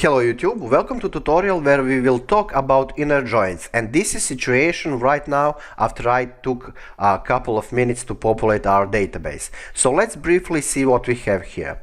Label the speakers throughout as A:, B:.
A: Hello YouTube, welcome to tutorial where we will talk about inner joins, and this is situation right now after I took a couple of minutes to populate our database. So let's briefly see what we have here.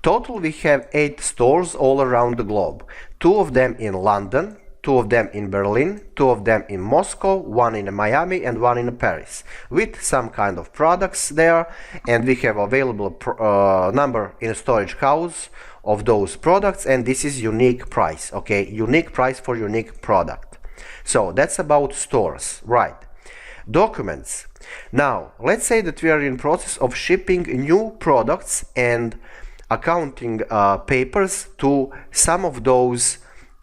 A: Total we have 8 stores all around the globe, 2 of them in London, 2 of them in Berlin, 2 of them in Moscow, 1 in Miami and 1 in Paris, with some kind of products there, and we have available number in a storage house of those products, and this is unique price. Okay, unique price for unique product. So that's about stores, right? Documents. Now let's say that we are in process of shipping new products and accounting papers to some of those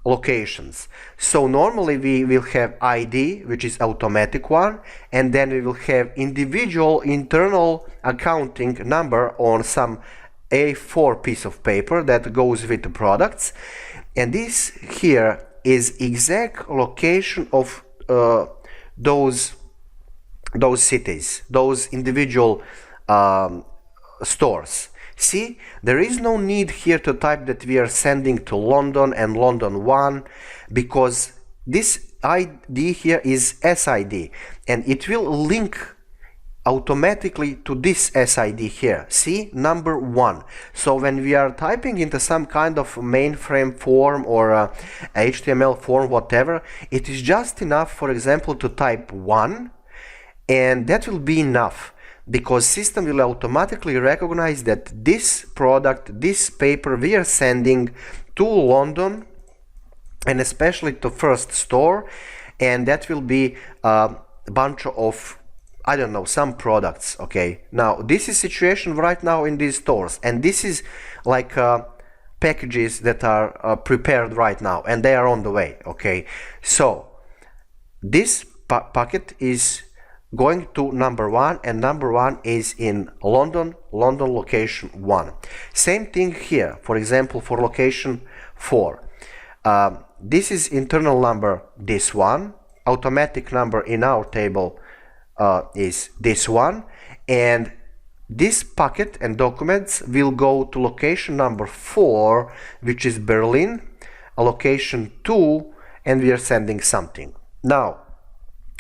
A: locations. So normally we will have ID, which is automatic one, and then we will have individual internal accounting number on some A4 piece of paper that goes with the products, and this here is exact location of those cities, those individual stores. See, there is no need here to type that we are sending to London and London 1, because this ID here is SID and it will link automatically to this SID here. See, number 1. So when we are typing into some kind of mainframe form or HTML form, whatever, it is just enough, for example, to type 1, and that will be enough, because system will automatically recognize that this product, this paper we are sending to London, and especially to first store, and that will be a bunch of, I don't know, some products. Okay, now this is situation right now in these stores, and this is like packages that are prepared right now and they are on the way. Okay, so this packet is going to number 1, and number 1 is in London location 1. Same thing here, for example, for location 4. This is internal number, this one, automatic number in our table is this one, and this packet and documents will go to location number 4, which is Berlin, location 2, and we are sending something. Now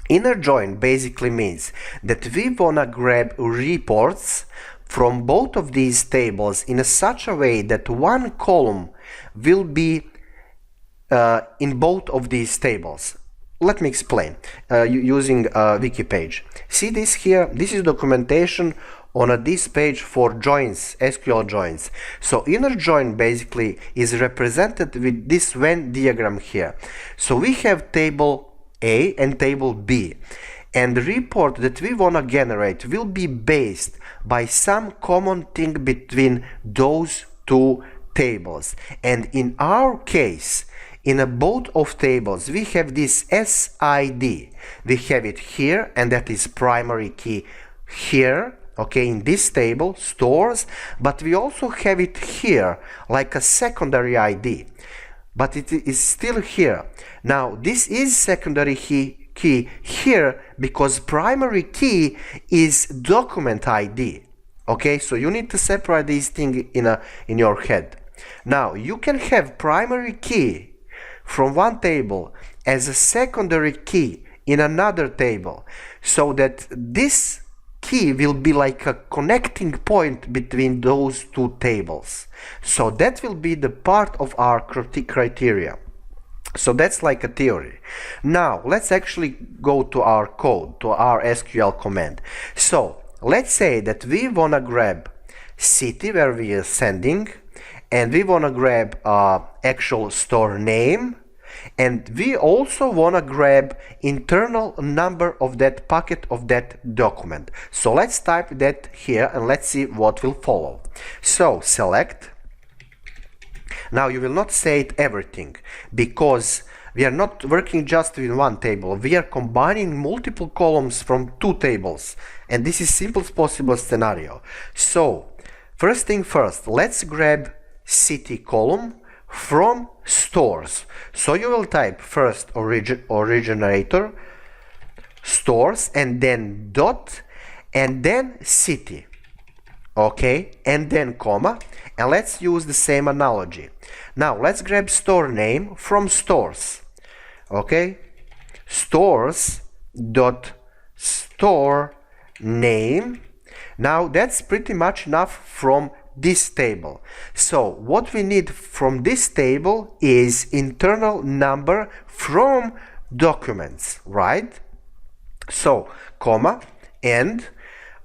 A: inner join basically means that we wanna grab reports from both of these tables in such a way that one column will be in both of these tables. Let me explain using a wiki page. See this here? This is documentation on this page for joins, SQL joins. So inner join basically is represented with this Venn diagram here. So we have table A and table B, and the report that we want to generate will be based by some common thing between those two tables. And in our case, in both of tables we have this SID. We have it here, and that is primary key here, okay, in this table, stores, but we also have it here like a secondary ID, but it is still here. Now this is secondary key here because primary key is document ID. Okay, so you need to separate these things in your head. Now you can have primary key from one table as a secondary key in another table, so that this key will be like a connecting point between those two tables. So that will be the part of our criteria. So that's like a theory. Now let's actually go to our code, to our SQL command. So let's say that we wanna grab city where we are sending, and we wanna grab actual store name, and we also want to grab internal number of that packet of that document. So let's type that here and let's see what will follow. So select. Now you will not say it everything, because we are not working just in one table. We are combining multiple columns from two tables, and this is simplest possible scenario. So first thing first, let's grab city column from stores. So you will type first originator stores and then dot and then city. okay, and then comma, and let's use the same analogy. Now let's grab store name from stores, okay, stores dot store name. Now that's pretty much enough from this table. So what we need from this table is internal number from documents, right? So comma and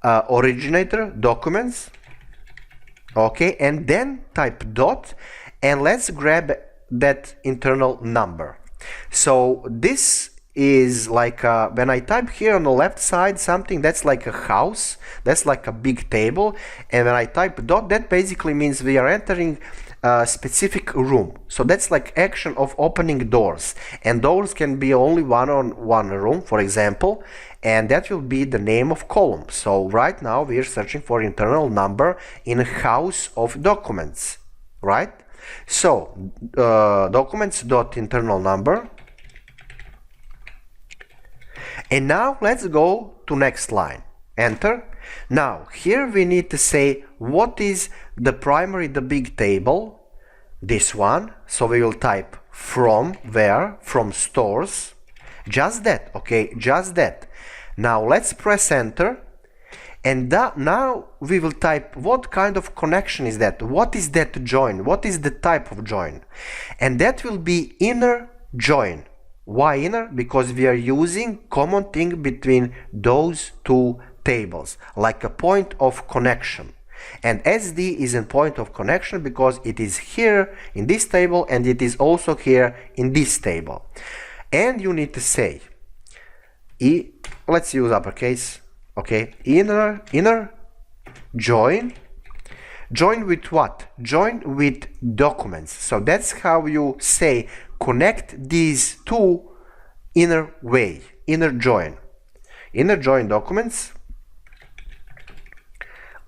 A: originator documents, okay, and then type dot, and let's grab that internal number. So this is like when I type here on the left side something, that's like a house, that's like a big table, and when I type dot, that basically means we are entering a specific room. So that's like action of opening doors, and doors can be only one on one room, for example, and that will be the name of column. So right now we are searching for internal number in house of documents, right? So documents dot internal number. And now let's go to next line, enter. Now here we need to say what is the primary, the big table, this one. So we will type from where, from stores, just that, okay, just that. Now let's press enter, and now we will type what kind of connection is that, what is that join, what is the type of join, and that will be inner join. Why inner? Because we are using common thing between those two tables, like a point of connection. And SD is a point of connection because it is here in this table and it is also here in this table. And you need to say, let's use uppercase, okay, inner join. Join with what? Join with documents. So that's how you say connect these two inner way, inner join documents.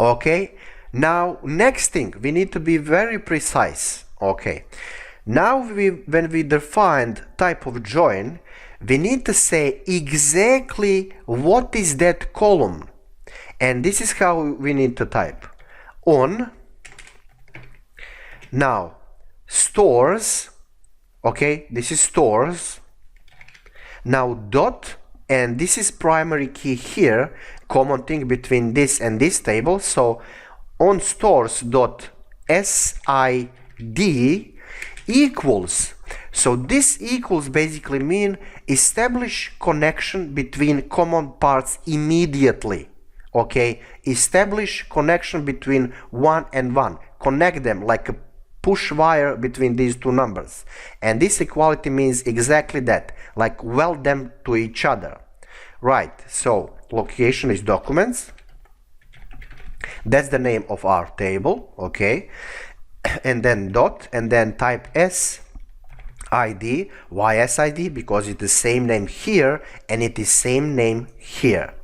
A: Okay, now next thing, we need to be very precise. Okay, now when we defined type of join, we need to say exactly what is that column, and this is how we need to type on. Now stores, okay, this is stores. Now dot, and this is primary key here, common thing between this and this table. So on stores dot SID equals, so this equals basically mean establish connection between common parts immediately. Okay, establish connection between one and one, connect them like a push wire between these two numbers, and this equality means exactly that, like weld them to each other, right? So location is documents, that's the name of our table, okay, and then dot, and then type SID. Why SID? Because it's the same name here and it is same name here,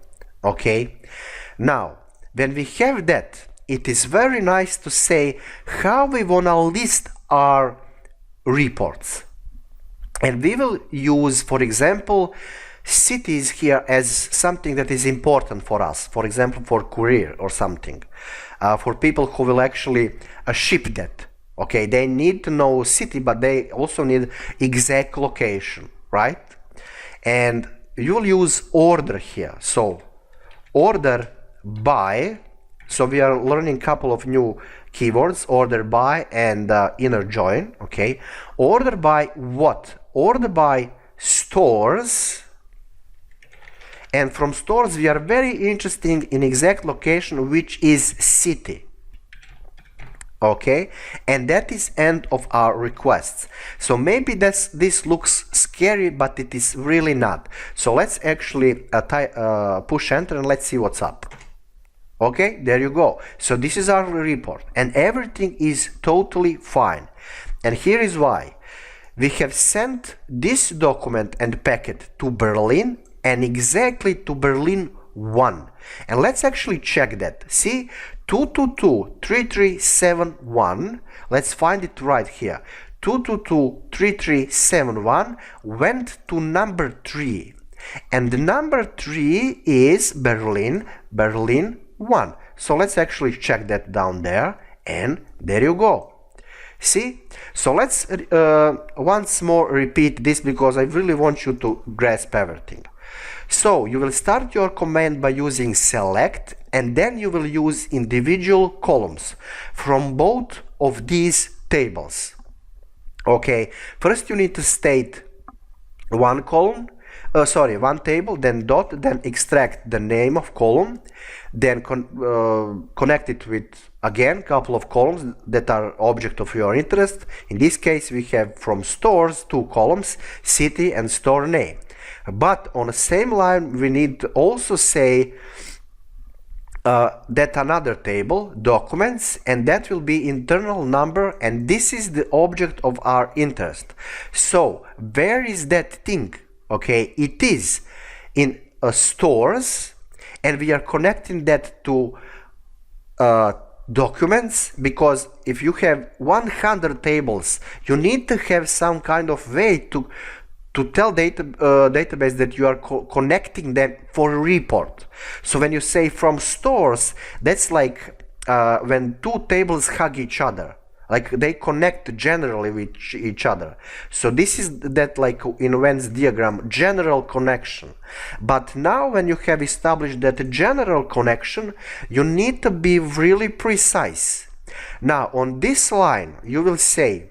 A: okay. Now when we have that, it is very nice to say how we want to list our reports, and we will use, for example, cities here as something that is important for us, for example for courier or something, for people who will actually ship that. Okay, they need to know city, but they also need exact location, right? And you will use order here, so order by. So we are learning a couple of new keywords, order by and inner join, okay. Order by what? Order by stores, and from stores we are very interested in exact location, which is city, okay, and that is end of our requests. So maybe this looks scary, but it is really not. So let's actually push enter and let's see what's up. Okay, there you go. So this is our report and everything is totally fine. And here is why. We have sent this document and packet to Berlin and exactly to Berlin 1. And let's actually check that. See, 222-3371, let's find it right here. 222-3371 went to number 3. And the number 3 is Berlin 1. So let's actually check that down there, and there you go. See? So let's once more repeat this, because I really want you to grasp everything. So you will start your command by using select, and then you will use individual columns from both of these tables. Okay, first you need to state one table, then dot, then extract the name of column, then connect it with again couple of columns that are object of your interest. In this case we have from stores 2 columns, city and store name. But on the same line we need to also say that another table, documents, and that will be internal number, and this is the object of our interest. So where is that thing? Okay, it is in stores, and we are connecting that to documents, because if you have 100 tables you need to have some kind of way to tell database that you are connecting them for a report. So when you say from stores, that's like when 2 tables hug each other, like they connect generally with each other. So this is that, like in Venn diagram, general connection. But now when you have established that general connection, you need to be really precise. Now on this line you will say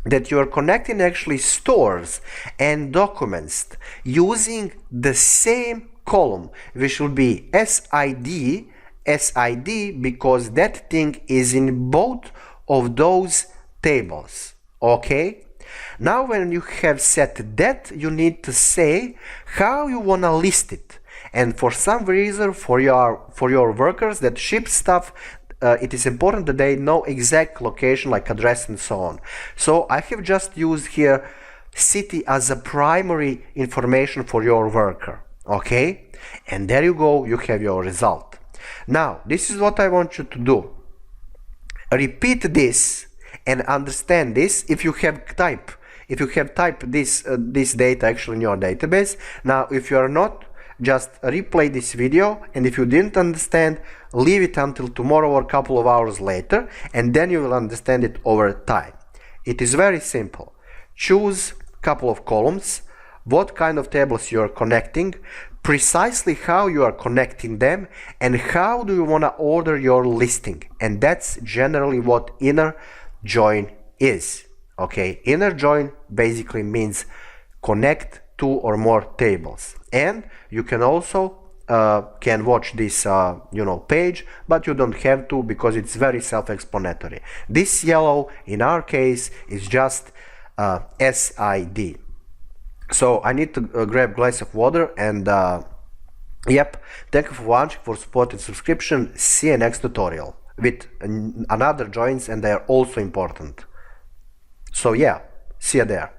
A: that you are connecting actually stores and documents using the same column, which will be SID, because that thing is in both of those tables. Okay, now when you have set that, you need to say how you want to list it, and for some reason for your workers that ship stuff, it is important that they know exact location, like address and so on. So I have just used here city as a primary information for your worker. Okay, and there you go, you have your result. Now this is what I want you to do. Repeat this and understand this. If you have typed this data actually in your database. Now if you are not, just replay this video, and if you didn't understand, leave it until tomorrow or a couple of hours later, and then you will understand it over time. It is very simple. Choose a couple of columns, what kind of tables you are connecting, precisely how you are connecting them, and how do you want to order your listing. And that's generally what inner join is. Okay, inner join basically means connect 2 or more tables. And you can also can watch this page, but you don't have to, because it's very self-explanatory. This yellow in our case is just SID. So I need to grab a glass of water, and yep, thank you for watching, for support and subscription. See you next tutorial with another joins, and they are also important. So yeah, see you there.